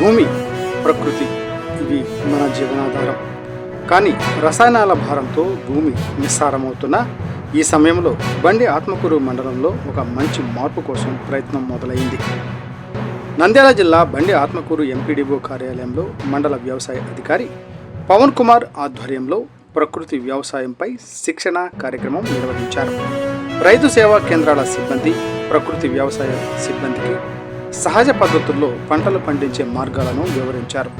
భూమి, ప్రకృతి ఇవి మన జీవనాధారం. కానీ రసాయనాల భారంతో భూమి నిస్సారమవుతున్న ఈ సమయంలో బండి ఆత్మకూరు మండలంలో ఒక మంచి మార్పు కోసం ప్రయత్నం మొదలైంది. నంద్యాల జిల్లా బండి ఆత్మకూరు ఎంపీడీఓ కార్యాలయంలో మండల వ్యవసాయ అధికారి పవన్ కుమార్ ఆధ్వర్యంలో ప్రకృతి వ్యవసాయంపై శిక్షణ కార్యక్రమం నిర్వహించారు. రైతు సేవా కేంద్రాల సిబ్బంది, ప్రకృతి వ్యవసాయ సిబ్బందికి సహజ పద్ధతుల్లో పంటలు పండించే మార్గాలను వివరించారు.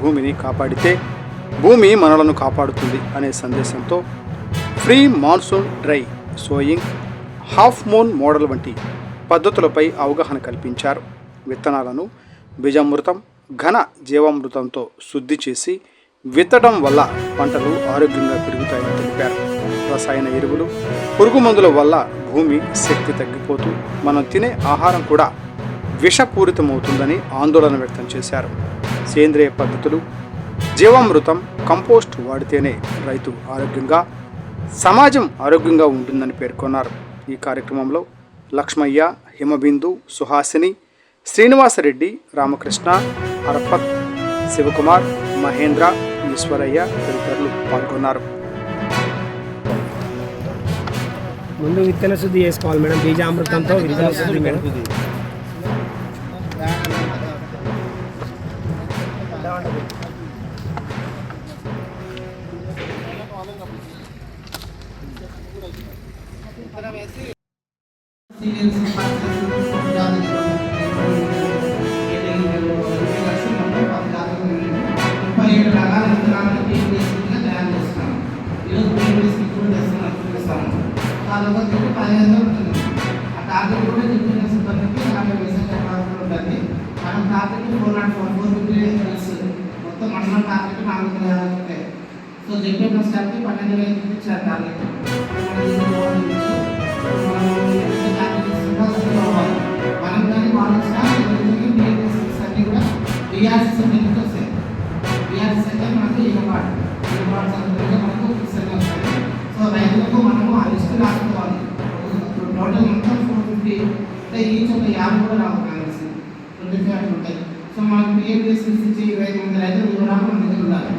భూమిని కాపాడితే భూమి మనలను కాపాడుతుంది అనే సందేశంతో pre monsoon dry sowing, half moon model వంటి పద్ధతులపై అవగాహన కల్పించారు. విత్తనాలను బీజామృతం, ఘన జీవామృతంతో శుద్ధి చేసి విత్తడం వల్ల పంటలు ఆరోగ్యంగా పెరుగుతాయని తెలిపారు. రసాయన ఎరువులు, పురుగు మందుల వల్ల భూమి శక్తి తగ్గిపోతూ మనం తినే ఆహారం కూడా విషపూరితమవుతుందని ఆందోళన వ్యక్తం చేశారు. సేంద్రియ పద్ధతులు, జీవామృతం, కంపోస్ట్ వాడితేనే రైతు ఆరోగ్యంగా, సమాజం ఆరోగ్యంగా ఉంటుందని పేర్కొన్నారు. ఈ కార్యక్రమంలో లక్ష్మయ్య, హిమబిందు, సుహాసిని, శ్రీనివాసరెడ్డి, రామకృష్ణ, అరఫత్, శివకుమార్, మహేంద్ర, ఈశ్వరయ్య తదితరులు పాల్గొన్నారు. ముందు విత్తన శుద్ధి చేసుకోవాలి మేడం, బీజామృతంతో విత్తన శుద్ధి మేడం. మనం టార్గెట్ 404 మొత్తం మండలం టార్గెట్ 450. సో చెప్పిన స్టార్కి 12,000 ఇచ్చారు టార్గెట్. మనం కానీ వాళ్ళు అన్నీ కూడా బీఆర్సీ సర్టిఫికెట్ వస్తాయి. బీఆర్సీ అంటే మనకు ఇవ్వబాటు సర్టిఫికెట్ మనకు ఫిక్స్గా వస్తాయి. సో రైతులకు మనము ఆ లిస్టు రాసుకోవాలి. టోటల్ మొత్తం 450 అంటే ఈచ్ ఒక 50 కూడా రావు కావాల్సి 25 ఉంటాయి. సో మనకు PAPS ఇచ్చి 25 మంది రైతులు కూడా మన దగ్గర ఉండాలి.